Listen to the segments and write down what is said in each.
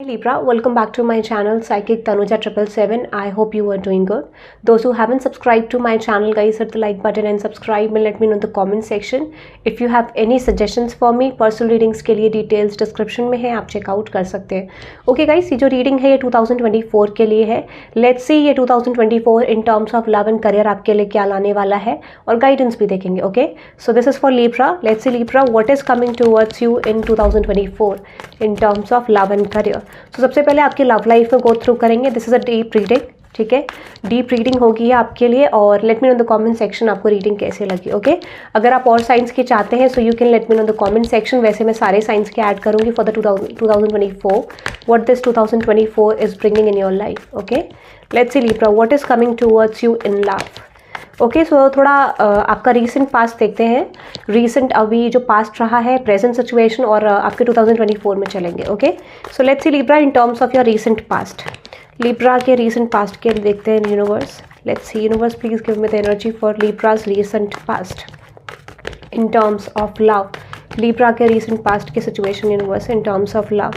Libra, welcome back to my channel Psychic Tanuja 777. I hope you are doing good. Those who haven't subscribed to my channel, guys, hit the like button and subscribe and let me know in the comment section. If you have any suggestions for me, personal readings के लिए details description में है, आप checkout कर सकते हैं. Okay guys, ये जो reading है ये 2024 के लिए है. Let's see ये 2024 in terms of love and career आपके लिए क्या लाने वाला है और guidance भी देखेंगे. Okay, so this is for Libra. Let's see Libra, what is coming towards you in 2024 in terms of love and career. तो सबसे पहले आपकी लव लाइफ में गो थ्रू करेंगे. This is a deep reading, ठीक है, डीप रीडिंग होगी आपके लिए और late me know the comment section आपको रीडिंग कैसे लगी. ओके, अगर आप और साइंस के चाहते हैं so you can let me know the comment section. वैसे मैं सारे साइंस के ऐड करूंगी for the 2024 what this 2024 is bringing in your life. Okay, let's see Libra, what is coming towards you in love. Okay, so थोड़ा आपका recent past देखते हैं. Recent अभी जो पास्ट रहा है, प्रेजेंट सिचुएशन और आपके 2024 में चलेंगे. Okay, so let's see Libra in terms of your recent past. Libra के रीसेंट पास्ट के देखते हैं universe. Let's see universe, please give me the energy for लिब्राज recent past in terms of love. Libra के recent past के situation universe in terms of love.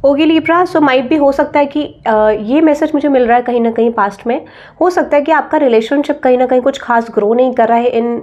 होगी Libra, so might भी हो सकता है कि ये मैसेज मुझे मिल रहा है कहीं ना कहीं पास्ट में. हो सकता है कि आपका रिलेशनशिप कहीं ना कहीं कुछ खास ग्रो नहीं कर रहा है इन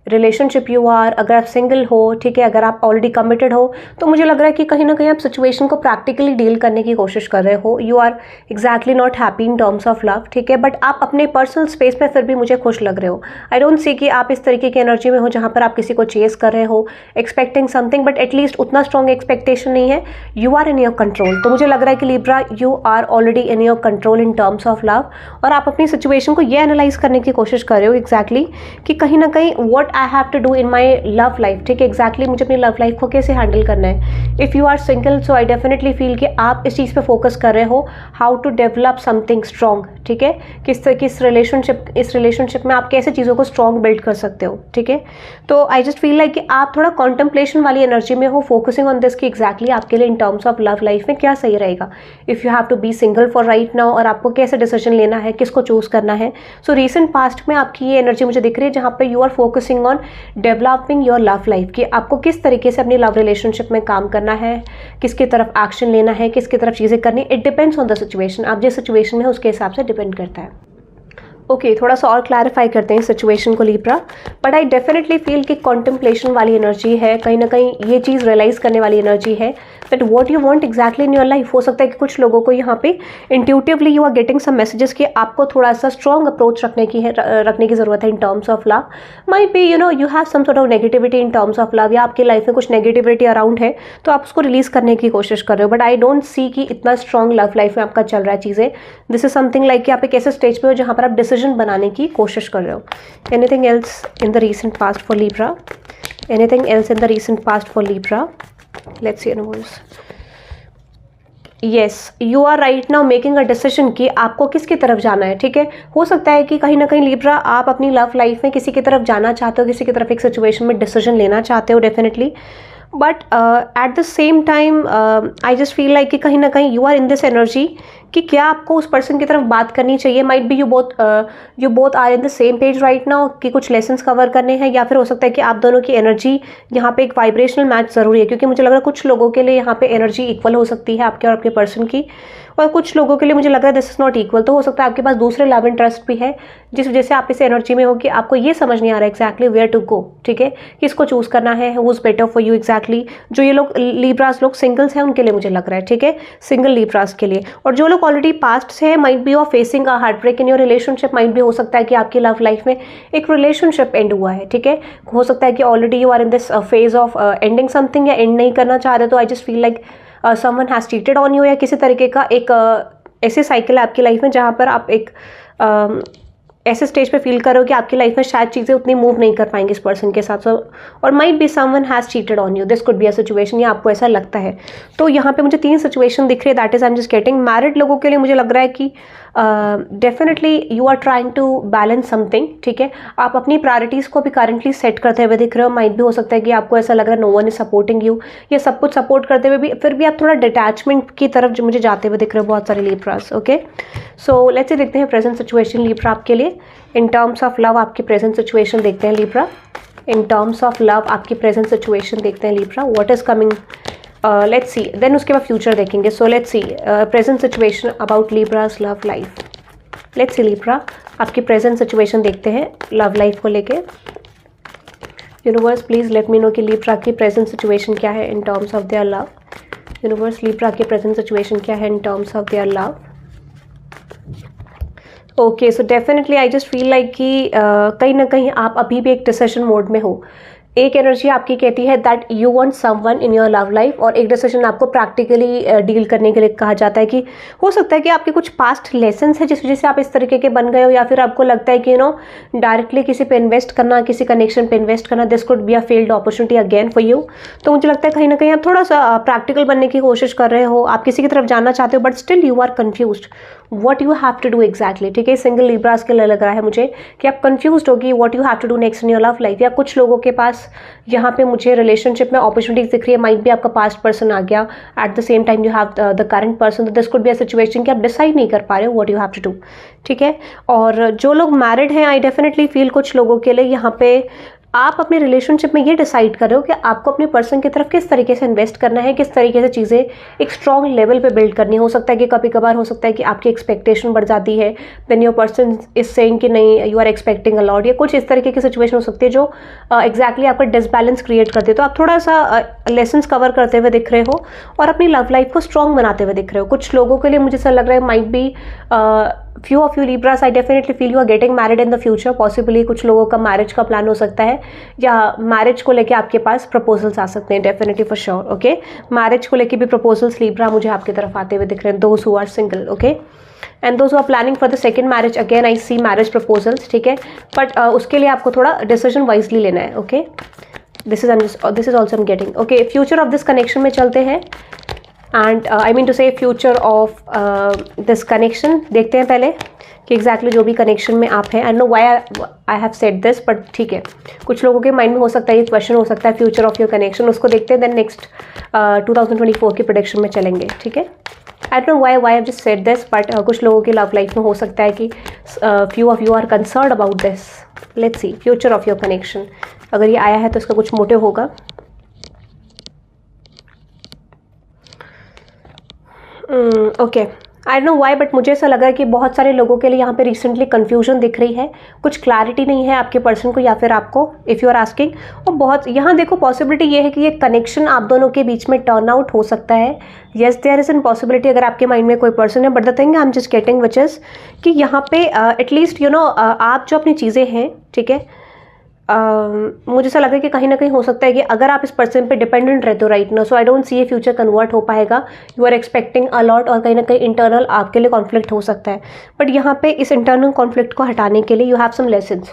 रिलेशनशिप यू आर. अगर आप सिंगल हो, ठीक है, अगर आप ऑलरेडी कमिटेड हो तो मुझे लग रहा है कि कहीं ना कहीं आप सिचुएशन को प्रैक्टिकली डील करने की कोशिश कर रहे हो. You are exactly not happy in terms of love, ठीक है, बट आप अपने पर्सनल स्पेस में फिर भी मुझे खुश लग रहे हो. आई डोंट सी कि आप इस तरीके की एनर्जी में हो जहाँ पर आप किसी को चेस कर रहे हो, एक्सपेक्टिंग समथिंग, बट एटलीस्ट उतना स्ट्रॉन्ग एक्सपेक्टेशन नहीं है. You are in your control. तो मुझे लग रहा है कि Libra you are already in your control in terms of love और आप अपनी सिचुएशन को ये एनालाइज करने की कोशिश कर रहे हो एग्जैक्टली कि कहीं ना कहीं what I have to do in my love life. ठीक है, एग्जैक्टली मुझे अपनी लव लाइफ को कैसे हैंडल करना है. If you are single so I definitely feel कि आप इस चीज़ पे फोकस कर रहे हो, how to develop something strong. ठीक है, किस रिलेशनशिप में आप कैसे चीज़ों को स्ट्रॉन्ग बिल्ड कर सकते हो. ठीक है, तो आई जस्ट फील लाइक कि आप थोड़ा कॉन्टेम्पलेशन वाली एनर्जी में हो, फोकसिंग ऑन दिस कि एग्जैक्टली आपके लिए in terms of love life में क्या सही रहेगा. If you have to be single for right now और आपको कैसे डिसीजन लेना है, किसको चूज करना है. सो रीसेंट पास्ट में आपकी ये एनर्जी मुझे दिख रही है जहाँ पे you are focusing on developing your love life कि आपको किस तरीके से अपनी लव रिलेशनशिप में काम करना है, किसकी तरफ एक्शन लेना है, किसकी तरफ चीज़ें करनी. It depends on the situation. आप जिस सिचुएशन में उसके हिसाब से डिपेंड करता है. ओके, थोड़ा सा और क्लैरिफाई करते हैं सिचुएशन को Libra. But I definitely feel कि कॉन्टेम्पलेशन वाली एनर्जी है, कहीं ना कहीं ये चीज़ रियलाइज करने वाली एनर्जी है that what you want exactly in your life. हो सकता है कि कुछ लोगों को यहाँ पे intuitively you are getting some messages कि आपको थोड़ा सा स्ट्रॉन्ग अप्रोच रखने की ज़रूरत है in terms of love. Might be you have some sort of negativity in terms of love, या आपकी लाइफ में कुछ नेगेटिविटी अराउंड है तो आप उसको रिलीज करने की कोशिश कर रहे हो. बट आई डोंट सी कि इतना स्ट्रॉन्ग लव लाइफ में आपका चल रहा है चीज़ें. दिस इज समथिंग लाइक कि आप एक ऐसे स्टेज पे हो जहाँ पर आप डिसीजन बनाने की कोशिश कर रहे हो. Anything else in the recent past for Libra. Anything else in the recent past for Libra. Let's see universe. Yes, you are right now making a decision कि आपको किसकी तरफ जाना है. ठीक है, हो सकता है कि कहीं ना कहीं लिब्रा आप अपनी लव लाइफ में किसी की तरफ जाना चाहते हो, किसी की तरफ एक सिचुएशन में डिसीजन लेना चाहते हो definitely. But at the same time I just feel like कि कहीं ना कहीं you are in this energy कि क्या आपको उस पर्सन की तरफ बात करनी चाहिए. Might be you both are in the same page right now कि कुछ लेसन्स कवर करने हैं, या फिर हो सकता है कि आप दोनों की एनर्जी यहाँ पे एक वाइब्रेशनल मैच ज़रूरी है. क्योंकि मुझे लग रहा है कुछ लोगों के लिए यहाँ पे एनर्जी इक्वल हो सकती है आपके और आपके पर्सन की, और कुछ लोगों के लिए मुझे लग रहा है दिस इज नॉट इक्वल. तो हो सकता है आपके पास दूसरे लव इंटरेस्ट भी है जिस वजह से आप इस एनर्जी में हो कि आपको ये समझ नहीं आ रहा है एग्जैक्टली वेयर टू गो. ठीक है, किसको चूज करना है, who is better for you exactly. जो ये लोग लिब्रास लोग सिंगल्स हैं उनके लिए मुझे लग रहा है. ठीक है, सिंगल लिब्रास के लिए. और जो लोग ऑलरेडी पास्ट से है, might be of facing a heart break in your relationship. Might भी हो सकता है कि आपकी लव लाइफ में एक रिलेशनशिप एंड हुआ है. ठीक है, हो सकता है कि already you are in this phase of ending something या एंड नहीं करना चाह रहे. तो I just feel like someone has cheated on you, या किसी तरीके का एक ऐसे साइकिल है आपकी लाइफ में जहाँ पर आप एक ऐसे स्टेज पे फील कर रहे हो कि आपकी लाइफ में शायद चीज़ें उतनी मूव नहीं कर पाएंगी इस पर्सन के साथ. और might be someone has cheated on you. This could be a situation, या आपको ऐसा लगता है. तो यहाँ पे मुझे 3 सिचुएशन दिख रही है. That is I am just getting. Married लोगों के लिए मुझे लग रहा है कि definitely you are trying to balance something. ठीक है, आप अपनी प्रायोरिटीज़ को भी करंटली सेट करते हुए दिख रहे हो. माइट भी हो सकता है कि आपको ऐसा लग रहा है no one is supporting you, ये सब कुछ सपोर्ट करते हुए भी फिर भी आप थोड़ा डिटैचमेंट की तरफ मुझे जाते हुए दिख रहे हो बहुत सारे Libras. Okay, so let's say देखते हैं प्रेजेंट सिचुएशन लिब्रा आपके लिए इन टर्म्स ऑफ लव. आपकी प्रेजेंट सिचुएशन देखते हैं Libra. In terms of love, आपकी प्रेजेंट सिचुएशन देखते हैं Libra, what is coming, let's see, then उसके बाद फ्यूचर देखेंगे. So let's see present situation about Libra's love life. Let's see Libra, आपकी प्रेजेंट सिचुएशन देखते हैं लव लाइफ को लेके. Universe please let me know कि लिब्रा की प्रेजेंट सिचुएशन क्या है in terms of their love. Universe, Libra की प्रेजेंट सिचुएशन क्या है in terms of their love. Okay, so definitely I just feel like कि कहीं ना कहीं आप अभी भी एक डिसीजन मोड में हो. एक एनर्जी आपकी कहती है that you want someone in your love life, और एक डिसीजन आपको प्रैक्टिकली डील करने के लिए कहा जाता है कि हो सकता है कि आपके कुछ पास्ट लेसन्स हैं जिस वजह से आप इस तरीके के बन गए हो, या फिर आपको लगता है कि डायरेक्टली किसी पे इन्वेस्ट करना, किसी कनेक्शन पे इन्वेस्ट करना, this could be a failed opportunity again for you. तो मुझे लगता है कहीं ना कहीं आप थोड़ा सा प्रैक्टिकल बनने की कोशिश कर रहे हो, आप किसी की तरफ जाना चाहते हो, but still you are confused what you have to do exactly. ठीक है, सिंगल लिब्रास के लिए लग रहा है मुझे कि आप कंफ्यूज्ड होगी what you have to do next in your love life. या कुछ लोगों के पास यहाँ पे मुझे रिलेशनशिप में अपॉर्चुनिटीज दिख रही है, माइट भी आपका पास्ट पर्सन आ गया, at the same time you have the current person. This could be a situation कि आप डिसाइड नहीं कर पा रहे हो what you have to do. ठीक है, और जो लोग मैरिड हैं, आई डेफिनेटली फील कुछ लोगों के लिए यहाँ पे आप अपने रिलेशनशिप में ये डिसाइड कर रहे हो कि आपको अपने पर्सन की तरफ किस तरीके से इन्वेस्ट करना है, किस तरीके से चीज़ें एक स्ट्रॉन्ग लेवल पे बिल्ड करनी है. हो सकता है कि कभी कभार हो सकता है कि आपकी एक्सपेक्टेशन बढ़ जाती है, then your person is saying कि नहीं you are expecting a lot, या कुछ इस तरीके की सिचुएशन हो सकती है जो एग्जैक्टली आपका डिसबैलेंस क्रिएट करती है. तो आप थोड़ा सा लेसन्स कवर करते हुए दिख रहे हो और अपनी लव लाइफ को स्ट्रॉन्ग बनाते हुए दिख रहे हो. कुछ लोगों के लिए मुझे ऐसा लग रहा है might B few of you Libras, I definitely feel you are getting married in the future. Possibly कुछ लोगों का मैरिज का प्लान हो सकता है, या मैरिज को लेके आपके पास प्रपोजल्स आ सकते हैं. Definitely for sure. Okay, marriage को लेके भी प्रपोजल्स लिब्रा मुझे आपकी तरफ आते हुए दिख रहे हैं. Those who are single, okay, and those who are planning for the second marriage, again I see marriage proposals. ठीक है, बट उसके लिए आपको थोड़ा डिसीजन वाइजली लेना है. Okay, this is also am getting. Okay, future of this connection में चलते हैं, एंड आई मीन टू से फ्यूचर ऑफ दिस कनेक्शन देखते हैं पहले कि एग्जैक्टली जो भी कनेक्शन में आप हैं. I know why I have said this, but ठीक है, कुछ लोगों के माइंड में हो सकता है ये क्वेश्चन हो सकता है फ्यूचर ऑफ योर कनेक्शन, उसको देखते हैं. देन नेक्स्ट 2024 की प्रेडिक्शन में चलेंगे. ठीक है, आई don't know why I have just said this, but कुछ लोगों की लव लाइफ में हो सकता है कि few of you are concerned about this. Let's see future of your connection. अगर ये आया है तो इसका कुछ मोटिव होगा. Okay, I don't know why, but मुझे ऐसा लगा कि बहुत सारे लोगों के लिए यहाँ पे रिसेंटली कन्फ्यूजन दिख रही है, कुछ क्लैरिटी नहीं है आपके पर्सन को या फिर आपको, इफ़ यू आर आस्किंग. और बहुत यहाँ देखो पॉसिबिलिटी ये है कि ये कनेक्शन आप दोनों के बीच में टर्न आउट हो सकता है. Yes, there is an possibility अगर आपके माइंड में कोई पर्सन है, but the thing I am just getting which is कि यहाँ पे एटलीस्ट आप जो अपनी चीज़ें हैं, ठीक है, मुझे ऐसा लगा कि कहीं ना कहीं हो सकता है कि अगर आप इस पर्सन पे डिपेंडेंट रहते हो राइट ना, सो आई डोंट सी ये फ्यूचर कन्वर्ट हो पाएगा. You are expecting a lot, और कहीं ना कहीं इंटरनल आपके लिए कॉन्फ्लिक्ट हो सकता है. बट यहाँ पे इस इंटरनल कॉन्फ्लिक्ट को हटाने के लिए यू हैव सम लेसन्स.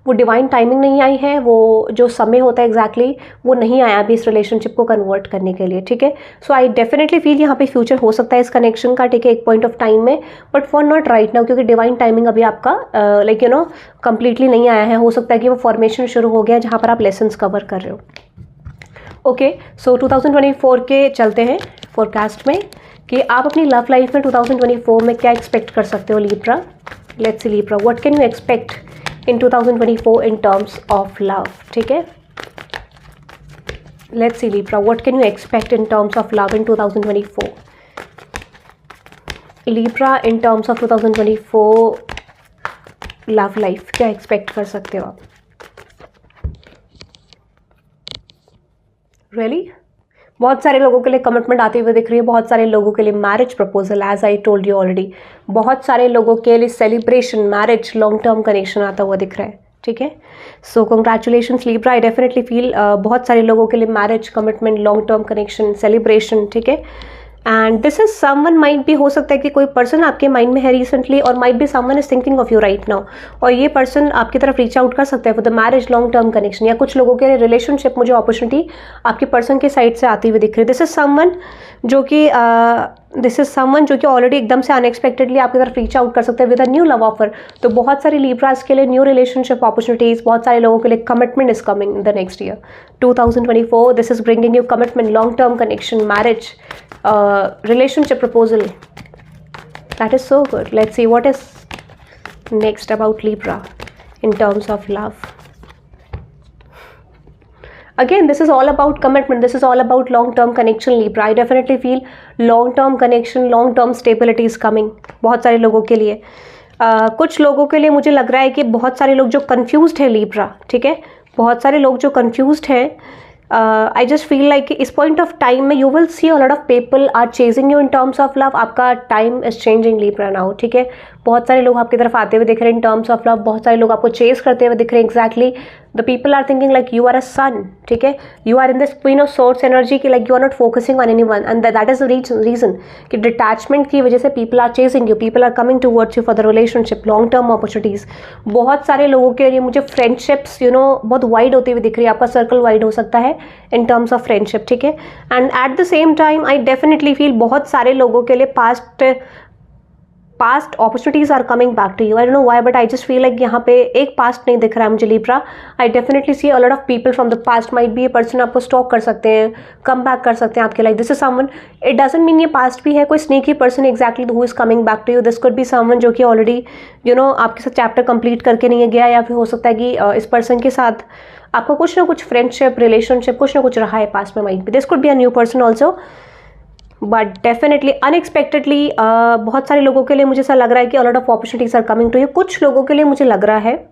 वो डिवाइन टाइमिंग नहीं आई है, वो जो समय होता है एग्जैक्टली वो नहीं आया अभी इस रिलेशनशिप को कन्वर्ट करने के लिए. ठीक है, सो आई डेफिनेटली फील यहाँ पे फ्यूचर हो सकता है इस कनेक्शन का. ठीक है, एक पॉइंट ऑफ टाइम में, but for not right now, क्योंकि डिवाइन टाइमिंग अभी आपका लाइक कंप्लीटली नहीं आया है. हो सकता है कि वो फॉर्मेशन शुरू हो गया जहाँ पर आप लेसन्स कवर कर रहे हो. ओके, सो 2024 के चलते हैं फोरकास्ट में कि आप अपनी लव लाइफ में 2024 में क्या एक्सपेक्ट कर सकते हो Libra. Let's see Libra, what can you expect in 2024 in terms of love. ठीक है, let's see Libra, what can you expect in terms of love in 2024? Libra, in terms of 2024 love life क्या expect कर सकते हो आप? Really? बहुत सारे लोगों के लिए कमिटमेंट आती हुई दिख रही है, बहुत सारे लोगों के लिए marriage proposal, as I told you already. बहुत सारे लोगों के लिए celebration, marriage, long term connection आता हुआ दिख रहा है. ठीक है, so congratulations Libra. I definitely feel बहुत सारे लोगों के लिए marriage, commitment, long term connection, celebration. ठीक है, and this is someone, might भी हो सकता है कि कोई पर्सन आपके माइंड में है रिसेंटली, और माइट भी someone is thinking of you right now, और ये पर्सन आपकी तरफ रीच आउट कर सकता है for the marriage, long term connection. या कुछ लोगों के लिए रिलेशनशिप, मुझे अपॉर्चुनिटी आपके पर्सन के साइड से आती हुई दिख रही है. दिस इज समवन जो कि ऑलरेडी एकदम से अनएक्सपेक्टेडली आपकी तरफ रीच आउट कर सकते हैं with a new love offer. तो बहुत सारी लिब्रास के लिए न्यू रिलेशनशिप अपॉर्चुनिटीज, बहुत सारे लोगों के लिए commitment is coming in the next year 2024. This is bringing you commitment, long term connection, marriage, relationship proposal. That is so good. Let's see what is next about Libra in terms of love. Again, this is all about commitment. This is all about long-term connection, Libra. I definitely feel long-term connection, long-term stability is coming. बहुत सारे लोगों के लिए, कुछ लोगों के लिए मुझे लग रहा है कि बहुत सारे लोग जो कंफ्यूज्ड है Libra, ठीक है, बहुत सारे लोग जो कंफ्यूज्ड हैं, आई जस्ट फील लाइक इस पॉइंट ऑफ टाइम में you will see a lot of people are chasing you in terms of love. आपका time is changing Libra now, ठीक है. बहुत सारे लोग आपकी तरफ आते हुए दिख रहे हैं इन टर्म्स ऑफ लव. बहुत सारे लोग आपको चेज करते हुए दिख रहे हैं. Exactly the people are thinking like you are a sun, ठीक है. You are in this queen of source energy की, like you are not focusing on anyone, and that is the reason कि detachment की वजह से people are chasing you, people are coming towards you for the relationship, long term opportunities. बहुत सारे लोगों के लिए मुझे फ्रेंडशिप्स बहुत वाइड होती हुई दिख रही है. आपका सर्कल वाइड हो सकता है इन टर्म्स ऑफ फ्रेंडशिप, ठीक है. And at the same time I definitely feel बहुत सारे लोगों के लिए past opportunities are coming back to you. I don't know why, but I just feel like यहाँ पे एक पास्ट नहीं दिख रहा है मुझे Libra. I definitely see a lot of people from the past. Might be a person आपको stalk कर सकते हैं, कम बैक कर सकते हैं आपके life. This is someone, it doesn't mean ये पास्ट भी है कोई sneaky person exactly who is coming back to you. This could be someone जो कि ऑलरेडी आपके साथ चैप्टर कंप्लीट करके नहीं गया, या फिर हो सकता है कि इस पर्सन के साथ आपका कुछ ना कुछ फ्रेंडशिप, रिलेशनशिप कुछ ना कुछ रहा है पास्ट में. Might be this could be a new person also, but definitely unexpectedly बहुत सारे लोगों के लिए मुझे ऐसा लग रहा है कि a lot of opportunities are coming to you. कुछ लोगों के लिए मुझे लग रहा है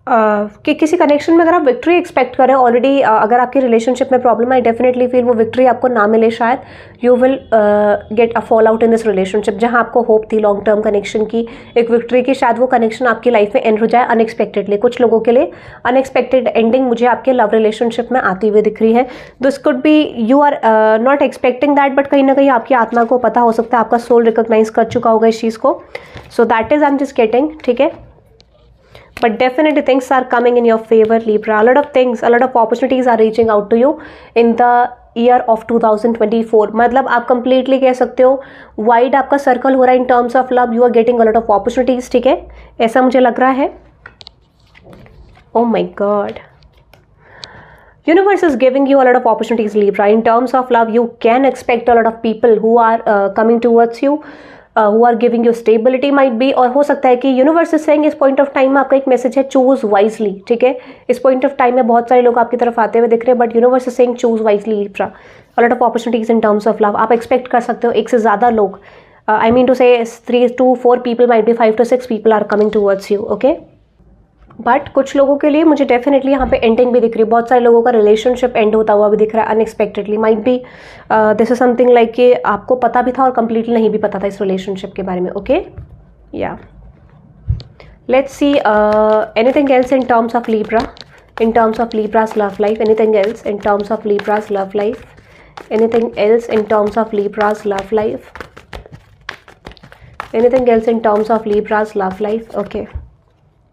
कि किसी कनेक्शन में अगर आप विक्ट्री एक्सपेक्ट करें ऑलरेडी, अगर आपकी रिलेशनशिप में प्रॉब्लम है, आई डेफिनेटली फील वो विक्ट्री आपको ना मिले. शायद you will get a fall out in this relationship. जहां आपको होप थी लॉन्ग टर्म कनेक्शन की, एक विक्ट्री की, शायद वो कनेक्शन आपकी लाइफ में एंड हो जाए अनएक्सपेक्टेडली. कुछ लोगों के लिए अनएक्सपेक्टेड एंडिंग मुझे आपके लव रिलेशनशिप में आती हुई दिख रही है. This could be you are not expecting that, but कहीं ना कहीं आपकी आत्मा को पता हो सकता है, आपका सोल रिकॉग्नाइज कर चुका होगा इस चीज़ को. सो that is I am just getting, ठीक है. But definitely things are coming in your favor, Libra. A lot of things, a lot of opportunities are reaching out to you in the year of 2024. मतलब आप completely कह सकते हो wide आपका circle हो रहा है in terms of love. You are getting a lot of opportunities, ठीक है, ऐसा मुझे लग रहा है. Oh my God. Universe is giving you a lot of opportunities, Libra. In terms of love, you can expect a lot of people who are coming towards you. who are giving you stability might be, और हो सकता है कि universe is saying इस point of time में आपका एक message है चूज वाइजली, ठीक है. इस पॉइंट ऑफ टाइम में बहुत सारे लोग आपकी तरफ आते हुए दिख रहे हैं, but universe is saying choose wisely Libra. A lot of opportunities in terms of love आप एक्सपेक्ट कर सकते हो. एक से ज़्यादा लोग, आई मीन टू से 3 to 4 people, might be 5 to 6 people are coming towards you, okay. But कुछ लोगों के लिए मुझे डेफिनेटली यहाँ पे एंडिंग भी दिख रही है. बहुत सारे लोगों का रिलेशनशिप एंड होता हुआ भी दिख रहा है unexpectedly. Might be this is something like कि आपको पता भी था और कंप्लीटली नहीं भी पता था इस रिलेशनशिप के बारे में, ओके. या let's see anything else in terms of Libra, in terms of Libra's love life. Anything else in terms of Libra's love life. Anything else in terms of Libra's love life. Anything else in terms of Libra's love life, okay.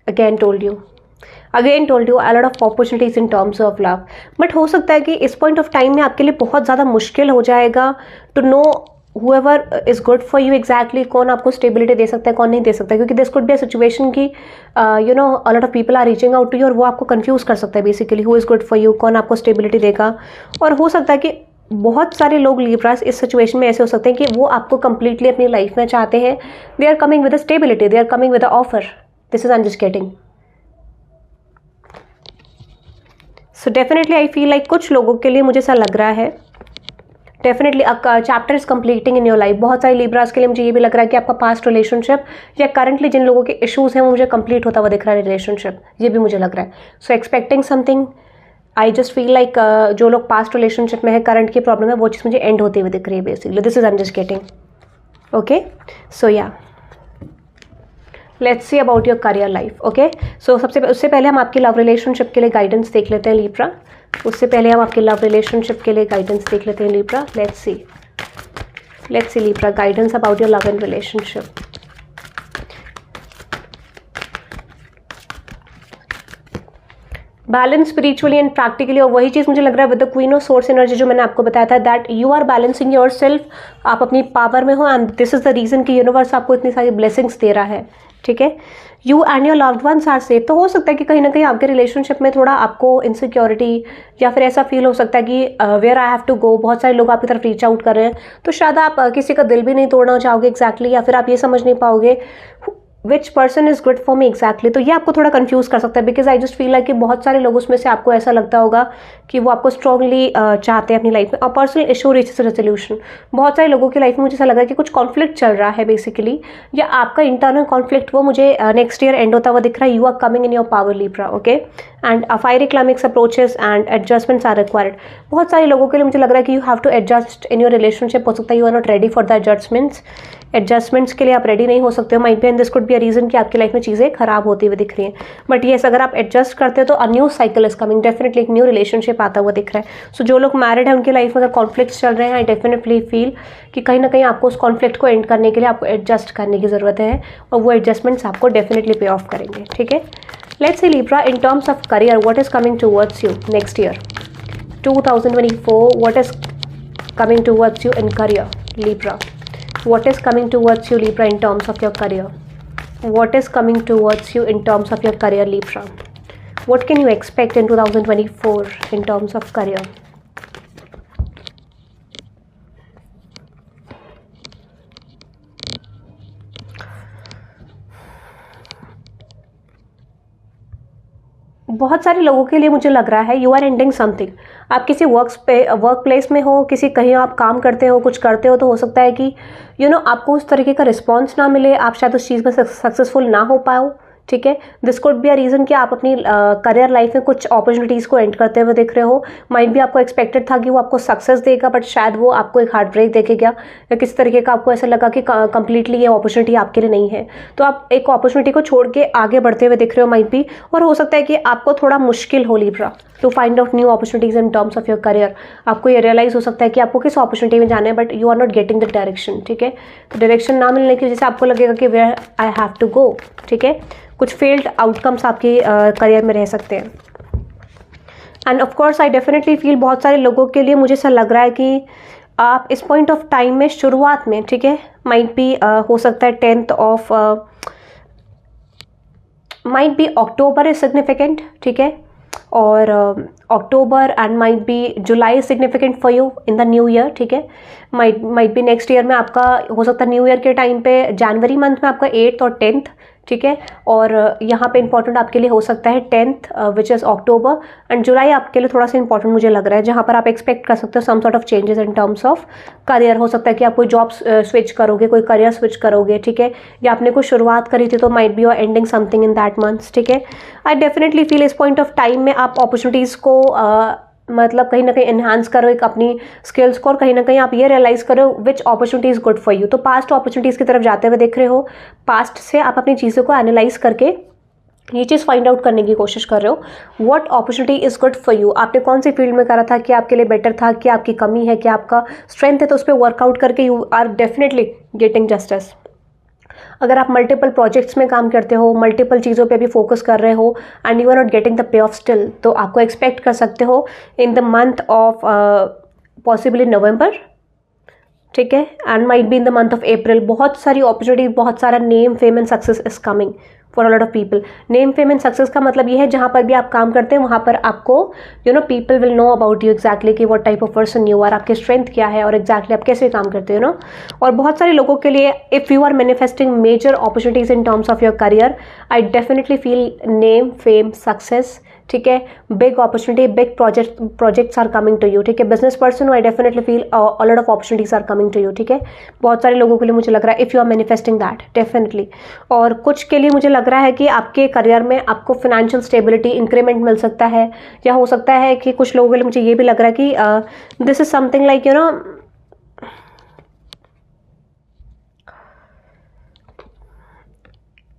Again told you a lot of opportunities in terms of love. But हो सकता है कि इस point of time में आपके लिए बहुत ज़्यादा मुश्किल हो जाएगा to know whoever is good for you exactly, कौन आपको स्टेबिलिटी दे सकता है, कौन नहीं दे सकता है. क्योंकि this could be a situation की a lot of people are reaching out to you, और वो आपको कंफ्यूज कर सकता है basically who is good for you, कौन आपको स्टेबिलिटी देगा. और हो सकता है कि बहुत सारे लोग Libras इस सिचुएशन में ऐसे हो सकते हैं कि वो आपको कंप्लीटली अपनी लाइफ में चाहते हैं. They are coming with a stability, they are coming with a offer. This is I'm just getting. So definitely I feel like कुछ लोगों के लिए मुझे ऐसा लग रहा है definitely chapter is completing in your life. बहुत सारे Libras के लिए मुझे ये भी लग रहा है कि आपका पास्ट रिलेशनशिप या करंटली जिन लोगों के इश्यूज हैं वो मुझे कंप्लीट होता हुआ दिख रहा है रिलेशनशिप, ये भी मुझे लग रहा है. सो एक्सपेक्टिंग समथिंग, आई जस्ट फील लाइक जो लोग पास्ट रिलेशनशिप में है, करंट की प्रॉब्लम है, वो चीज़ मुझे एंड होती हुई दिख रही है basically. This is I am just getting, okay. So yeah let's see about your career life, okay. So उससे पहले हम आपकी लव रिलेशनशिप के लिए गाइडेंस देख लेते हैं Libra. उससे पहले हम आपके लव रिलेशनशिप के लिए गाइडेंस देख लेते हैं Libra. Let's see Libra, guidance about your love and relationship. Balance spiritually and practically, और वही चीज़ मुझे लग रहा है with the queen of source energy जो मैंने आपको बताया था, that you are balancing yourself. आप अपनी पावर में हो and this is the reason कि यूनिवर्स आपको इतनी सारी ब्लेसिंग्स दे रहा है, ठीक है. You and your loved ones are safe. तो हो सकता है कि कहीं ना कहीं आपके रिलेशनशिप में थोड़ा आपको इनसिक्योरिटी या फिर ऐसा फील हो सकता है कि where I have to go. बहुत सारे लोग आपकी तरफ रीच आउट कर रहे हैं, तो शायद आप किसी का दिल भी नहीं तोड़ना चाहोगे एग्जैक्टली, या फिर आप ये समझ नहीं पाओगे which person is good for me exactly, तो ये आपको थोड़ा कंफ्यूज कर सकता है, because I just feel like कि बहुत सारे लोगों उसमें से आपको ऐसा लगता होगा कि वो आपको स्ट्रांगली चाहते हैं अपनी लाइफ में। और पर्सनल इशू रीचेस रेजोल्यूशन, बहुत सारे लोगों की लाइफ में मुझे ऐसा लग रहा है कि कुछ कॉन्फ्लिक्ट चल रहा है बेसिकली, या आपका इंटरनल कॉन्फ्लिक्ट वो मुझे नेक्स्ट ईयर एंड होता हुआ दिख रहा है। You are coming in your power Libra, okay, and fiery climax approaches and adjustments are required. बहुत सारे लोगों के लिए मुझे लग रहा है कि you have to adjust in your relationship, हो सकता है you are not ready for the adjustments के लिए आप रेडी नहीं हो सकते हो, might be, and this could be a reason कि आपकी लाइफ में चीज़ें खराब होती हुई दिख रही हैं। बट येस, अगर आप एडजस्ट करते हो तो a new cycle is coming, definitely एक न्यू रिलेशनशिप आता हुआ दिख रहा है। सो जो लोग मैरिड हैं उनकी लाइफ में अगर कॉन्फ्लिक्ट्स चल रहे हैं, आई डेफिनेटली फील कि कहीं ना कहीं आपको उस कॉन्फ्लिक्ट को एंड करने के लिए आपको एडजस्ट करने की ज़रूरत है, और वो एडजस्टमेंट्स आपको डेफिनेटली पे ऑफ करेंगे, ठीक है। Let's see Libra, in terms of career what is coming towards you next year 2024, what is coming towards you in career Libra, what is coming towards you Libra in terms of your career, what is coming towards you in terms of your career Libra, what can you expect in 2024 in terms of career। बहुत सारे लोगों के लिए मुझे लग रहा है you are ending something. आप किसी वर्क प्लेस में हो, किसी कहीं आप काम करते हो, कुछ करते हो, तो हो सकता है कि आपको उस तरीके का रिस्पॉन्स ना मिले, आप शायद उस चीज़ में सक्सेसफुल ना हो पाओ, ठीक है। This could be a reason कि आप अपनी करियर लाइफ में कुछ अपॉर्चुनिटीज़ को एंड करते हुए दिख रहे हो। माइट भी आपको एक्सपेक्टेड था कि वो आपको सक्सेस देगा, बट शायद वो आपको एक हार्ट ब्रेक देके गया, या किस तरीके का आपको ऐसा लगा कि कंप्लीटली ये अपॉर्चुनिटी आपके लिए नहीं है, तो आप एक अपॉर्चुनिटी को छोड़ के आगे बढ़ते हुए दिख रहे हो माइट भी। और हो सकता है कि आपको थोड़ा मुश्किल हो Libra to find out new opportunities in terms of your career. आपको ये रियलाइज़ हो सकता है कि आपको किस अपॉर्चुनिटी में जाना है, but you are not getting the direction, ठीक है। तो डायरेक्शन ना मिलने की वजह से आपको लगेगा कि where I have to go, ठीक है। कुछ फेल्ड आउटकम्स आपके करियर में रह सकते हैं। End of course I definitely feel बहुत सारे लोगों के लिए मुझे ऐसा लग रहा है कि आप इस पॉइंट ऑफ टाइम में शुरुआत में, ठीक है, माइट भी हो सकता है 10th of might be October is significant, ठीक है, और October and might B July is significant for you in the new year, ठीक है। माइट बी नेक्स्ट ईयर में आपका हो सकता है न्यू ईयर के टाइम पे जनवरी मंथ में आपका 8th और 10th, ठीक है। और यहाँ पे इंपॉर्टेंट आपके लिए हो सकता है 10th which is October, and जुलाई आपके लिए थोड़ा सा इंपॉर्टेंट मुझे लग रहा है, जहाँ पर आप एक्सपेक्ट कर सकते हो some sort of changes in terms of career. हो सकता है कि आप कोई जॉब स्विच करोगे, कोई करियर स्विच करोगे, ठीक है, या आपने कोई शुरुआत करी थी तो might be you are ending something in that month, ठीक है। आई डेफिनेटली फील इस पॉइंट ऑफ टाइम में आप अपॉर्चुनिटीज़ को मतलब कहीं ना कहीं एनहांस करो एक अपनी स्किल्स को, और कहीं ना कहीं आप ये रियलाइज़ करो which opportunity is good for you. तो पास्ट अपॉर्चुनिटीज़ की तरफ जाते हुए देख रहे हो, पास्ट से आप अपनी चीज़ों को एनालाइज करके ये चीज़ फाइंड आउट करने की कोशिश कर रहे हो what opportunity is good for you. आपने कौन सी फील्ड में करा था, क्या आपके लिए बेटर था, क्या आपकी कमी है, क्या आपका स्ट्रेंथ है, तो उस पर वर्कआउट करके you are definitely getting justice. अगर आप मल्टीपल प्रोजेक्ट्स में काम करते हो, मल्टीपल चीज़ों पे भी फोकस कर रहे हो and you are not getting the payoff still, तो आपको एक्सपेक्ट कर सकते हो in the month of possibly November, ठीक है, and might be in the month of April. बहुत सारी अपॉर्चुनिटी, बहुत सारा name fame and success is coming for a lot of people. Name fame and success का मतलब ये है जहाँ पर भी आप काम करते हैं वहाँ पर आपको people will know about you exactly कि what type of person you are, आपकी स्ट्रेंथ क्या है और एग्जैक्टली आप कैसे काम करते हो और बहुत सारे लोगों के लिए if you are manifesting major opportunities in terms of your career, I definitely feel name fame success, ठीक है, big opportunity, big projects are coming to you, ठीक है। Business person I definitely feel a lot of opportunities are coming to you, ठीक है। बहुत सारे लोगों के लिए मुझे लग रहा है if you are manifesting that definitely. और कुछ के लिए मुझे लग रहा है कि आपके करियर में आपको फाइनेंशियल स्टेबिलिटी, इंक्रीमेंट मिल सकता है, या हो सकता है कि कुछ लोगों के लिए मुझे ये भी लग रहा है कि this is something like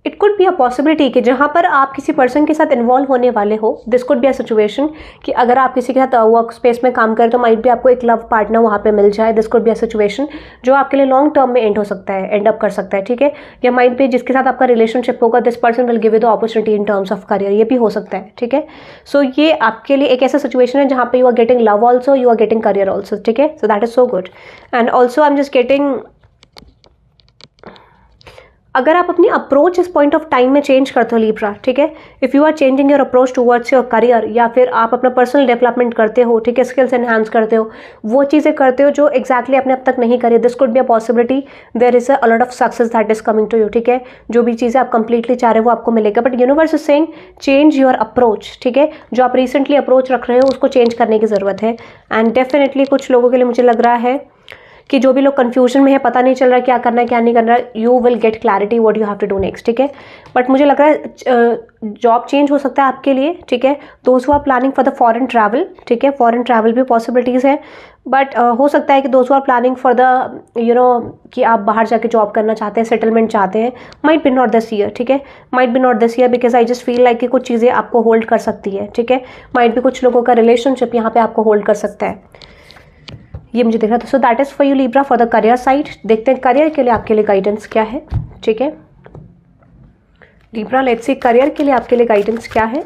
it could be a possibility कि जहाँ पर आप किसी पर्सन के साथ इन्वॉल्व होने वाले हो, this could be a situation कि अगर आप किसी के साथ वर्क स्पेस में काम करें तो माइट भी आपको एक लव पार्टनर वहाँ पे मिल जाए। This could be a situation जो आपके लिए लॉन्ग टर्म में एंड हो सकता है, एंड अप कर सकता है, ठीक है। या माइट भी जिसके साथ आपका रिलेशनशिप होगा, this person will give you the opportunity in terms of career, ये भी हो सकता है, ठीक है। सो ये आपके लिए एक ऐसा सिचुएशन है जहाँ पे you are getting love also, you are getting career also, ठीक है। So that is so good. And also I am just getting अगर आप अपनी अप्रोच इस पॉइंट ऑफ टाइम में चेंज करते हो लिब्रा, ठीक है, if you are changing your approach towards your career, या फिर आप अपना पर्सनल डेवलपमेंट करते हो, ठीक है, स्किल्स एनहांस करते हो, वो चीज़ें करते हो जो एग्जैक्टली आपने अब तक नहीं करी, this could be a possibility, there is a lot of success that is coming to you, ठीक है, जो भी चीज़ें आप कंप्लीटली चाह रहे हो वो आपको मिलेगा, but universe is saying change your approach, ठीक है, जो आप रिसेंटली अप्रोच रख रहे हो उसको चेंज करने की ज़रूरत है। एंड डेफिनेटली कुछ लोगों के लिए मुझे लग रहा है कि जो भी लोग कंफ्यूजन में है, पता नहीं चल रहा क्या करना है क्या नहीं करना है, you will get clarity what you have to do next, ठीक है। बट मुझे लग रहा है जॉब चेंज हो सकता है आपके लिए, ठीक है, those who are planning for the foreign travel, ठीक है, फॉरेन ट्रैवल भी पॉसिबिलिटीज़ है, बट हो सकता है कि those who are planning for the कि आप बाहर जाके जॉब करना चाहते हैं, सेटलमेंट चाहते हैं, might be not this year, ठीक है, might B not this year, because I just feel like कि कुछ चीज़ें आपको होल्ड कर सकती है, ठीक है, माइट भी कुछ लोगों का रिलेशनशिप यहाँ पे आपको होल्ड कर सकता है, ये मुझे दिख रहा था। So that is for you Libra for the career side. देखते हैं करियर के लिए आपके लिए गाइडेंस क्या है, ठीक है लिब्रा, लेट्स सी करियर के लिए आपके लिए गाइडेंस क्या है।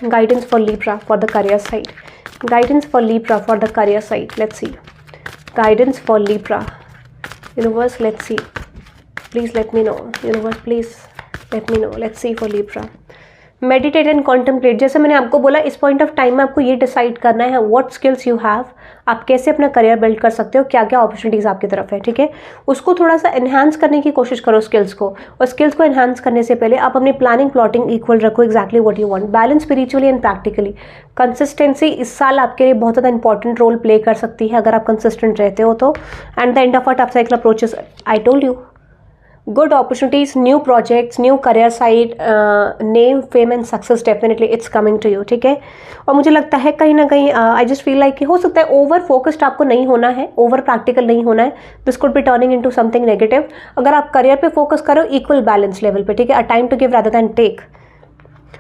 Guidance for Libra for the career side, guidance for Libra for the career side, let's see guidance for Libra, universe let's see, please let me no, universe please let me no, let's see for Libra. Meditate and contemplate, जैसे मैंने आपको बोला इस point of time में आपको ये decide करना है व्हाट स्किल्स यू हैव, आप कैसे अपना करियर बिल्ड कर सकते हो, क्या क्या अपॉर्चुनिटीज़ आपकी तरफ है, ठीक है, उसको थोड़ा सा एनहांस करने की कोशिश करो स्किल्स को, और स्किल्स को एनहांस करने से पहले आप अपनी प्लानिंग प्लॉटिंग इक्वल रखो, exactly what you want, balance spiritually and practically. Consistency इस साल आपके लिए बहुत ज़्यादा इंपॉर्टेंट रोल प्ले कर सकती है अगर आप कंसिस्टेंट रहते हो तो। And the end of a tough cycle approaches, I told you, good opportunities, new projects, new career side, name, fame and success, definitely it's coming to you, ठीक है। और मुझे लगता है कहीं ना कहीं आई जस्ट फील लाइक कि हो सकता है ओवर फोकस्ड आपको नहीं होना है, ओवर प्रैक्टिकल नहीं होना है, this could B turning into something negative. अगर आप करियर पे फोकस करो इक्वल बैलेंस लेवल पे, ठीक है, a time to give rather than take,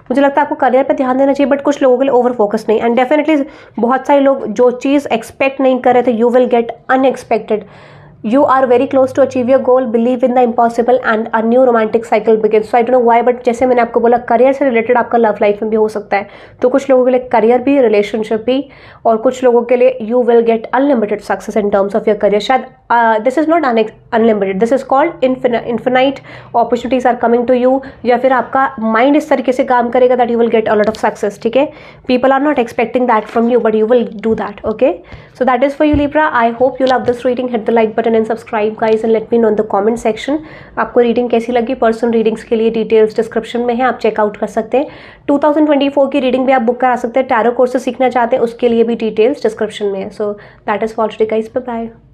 मुझे लगता है आपको करियर पे ध्यान देना चाहिए, बट कुछ लोगों के लिए ओवर फोकस नहीं। एंड डेफिनेटली बहुत सारे लोग जो चीज़ एक्सपेक्ट नहीं कर रहे थे, you will gate unexpected, you are very close to achieve your goal, believe in the impossible and a new romantic cycle begins। so I don't know why, but जैसे मैंने आपको बोला करियर से रिलेटेड आपका लव लाइफ में भी हो सकता है, तो कुछ लोगों के लिए करियर भी, रिलेशनशिप भी, और कुछ लोगों के लिए you will get unlimited success in terms of your career। शायद this is not unlimited, this is called infinite opportunities are coming to you, या फिर आपका माइंड इस तरीके से काम करेगा that you will get a lot of success, ठीक है, people are not expecting that from you but you will do that, okay। so that is for you Libra, I hope you love this reading, hit the like button and subscribe guys and let me know in the comment section आपको reading कैसी लगी। Personal readings के लिए details description में है, आप checkout कर सकते हैं। 2024 की रीडिंग भी आप बुक करा सकते हैं। टैरो कोर्सेज सीखना चाहते हैं उसके लिए भी डिटेल्स डिस्क्रिप्शन में है। So that is for today guys, bye bye.